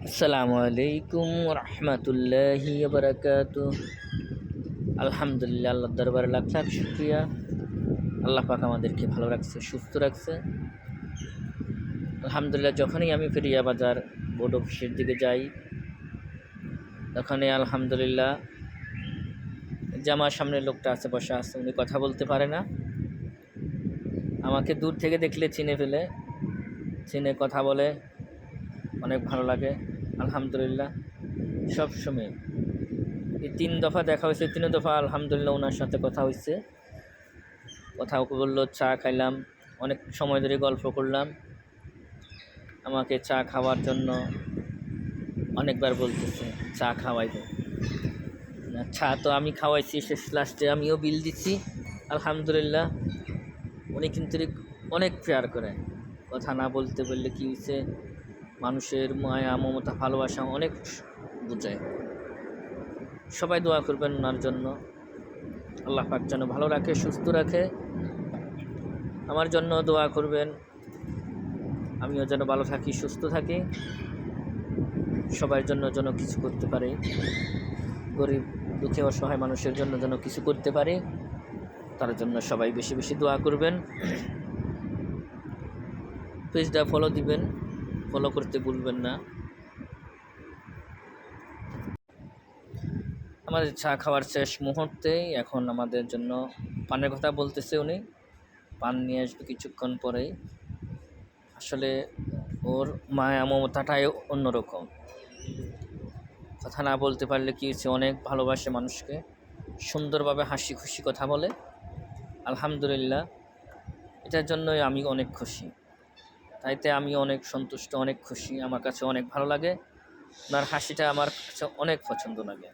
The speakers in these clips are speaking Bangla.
আসসালামু আলাইকুম রহমতুল্লাহি বারাকাতু। আলহামদুলিল্লাহ, আল্লাহর দরবারে লাখ লাখ শুক্রিয়া। আল্লাহ পাক আমাদেরকে ভালো রাখছে, সুস্থ রাখছে। আলহামদুলিল্লাহ, যখনই আমি ফেরিয়া বাজার বোর্ড অফিসের দিকে যাই, তখনই আলহামদুলিল্লাহ যে আমার সামনে লোকটা আছে, বসা আছে, উনি কথা বলতে পারে না। আমাকে দূর থেকে দেখলে চিনে কথা বলে, অনেক ভালো লাগে। আলহামদুলিল্লাহ, সবসময় এই 3 দফা দেখা হয়েছে, 3 দফা আলহামদুলিল্লাহ ওনার সাথে কথা হয়েছে। কথা বললো, চা খাইলাম, অনেক সময় ধরে গল্প করলাম। আমাকে চা খাওয়ার জন্য অনেকবার বলতেছে চা খাওয়াইব না। চা তো আমি খাওয়াইছি, শেষ লাস্টে আমিও বিল দিচ্ছি। আলহামদুলিল্লাহ, উনি কিন্তু অনেক প্রেয়ার করে। কথা না বলতে বললে কি হয়েছে, মানুষের মায়া মমতা ভালোবাসা অনেক বোঝায়। সবাই দোয়া করবেন ওনার জন্য। আল্লাহ পাক যেন ভালো রাখে, সুস্থ রাখে। আমার জন্য দোয়া করবেন, আমিও যেন ভালো থাকি, সুস্থ থাকি, সবার জন্য যেন কিছু করতে পারি, গরিব দুঃখী অসহায় মানুষের জন্য যেন কিছু করতে পারি। তার জন্য সবাই বেশি বেশি দোয়া করবেন। পেজটা ফলো দিবেন, ফলো করতে ভুলবেন না। আমাদের চা খাওয়ার শেষ মুহূর্তেই এখন আমাদের জন্য পানের কথা বলতেছে উনি। পান নিয়ে আসবে কিছুক্ষণ পরেই। আসলে ওর মায়া মমতাটাই অন্যরকম। কথা না বলতে পারলে কি হচ্ছে, অনেক ভালোবাসে মানুষকে, সুন্দরভাবে হাসি খুশি কথা বলে। আলহামদুলিল্লাহ, এটার জন্যই আমি অনেক খুশি। তাইতে আমি অনেক সন্তুষ্ট, অনেক খুশি, আমার কাছে অনেক ভালো লাগে। ওনার হাসিটা আমার কাছে অনেক পছন্দ লাগে।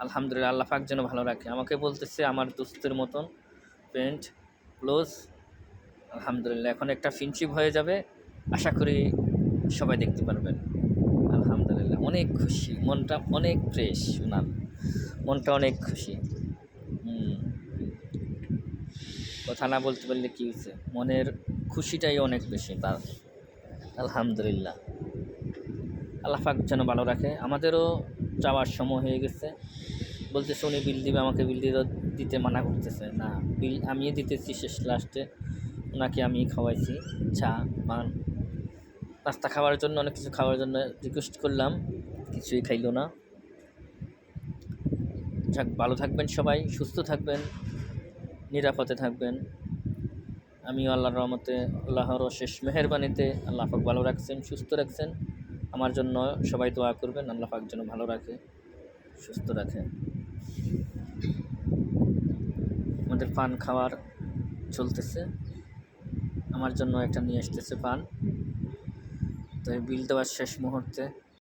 আলহামদুলিল্লাহ, আল্লাহ পাক যেন ভালো রাখে। আমাকে বলতেছে আমার দোস্তের মতন, ফ্রেন্ড, ক্লোজ। আলহামদুলিল্লাহ, এখন একটা ফ্রেন্ডশিপ হয়ে যাবে, আশা করি সবাই দেখতে পারবেন। আলহামদুলিল্লাহ, অনেক খুশি, মনটা অনেক ফ্রেশ, ওনার মনটা অনেক খুশি। কথা না বলতে পারলে কী হয়েছে, মনের খুশিটাই অনেক বেশি তার। আলহামদুলিল্লাহ, আল্লাহ পাক যেন ভালো রাখে। আমাদেরও যাওয়ার সময় হয়ে গেছে। বলতেছে উনি বিল দিবে, আমাকে বিল দিতে মানা করতেছে না। বিল আমি দিতেছি শেষ লাস্টে। ওনাকে আমি খাওয়াইছি চা, পান, নাস্তা খাওয়ার জন্য, অনেক কিছু খাওয়ার জন্য রিকোয়েস্ট করলাম, কিছুই খাইলো না। যাক, ভালো থাকবেন সবাই, সুস্থ থাকবেন, নিরাপদে থাকবেন। আমিও আল্লাহর রহমতে, আল্লাহর অশেষ মেহেরবানিতে আল্লাহ পাক ভালো রাখছেন, সুস্থ রাখছেন। আমার জন্য সবাই দোয়া করবেন, আল্লাহ পাক যেন ভালো রাখে, সুস্থ রাখে। আমাদের পান খাওয়ার চলতেছে, আমার জন্য একটা নিয়ে আসতেছে পান। তো বিল দেওয়ার শেষ মুহূর্তে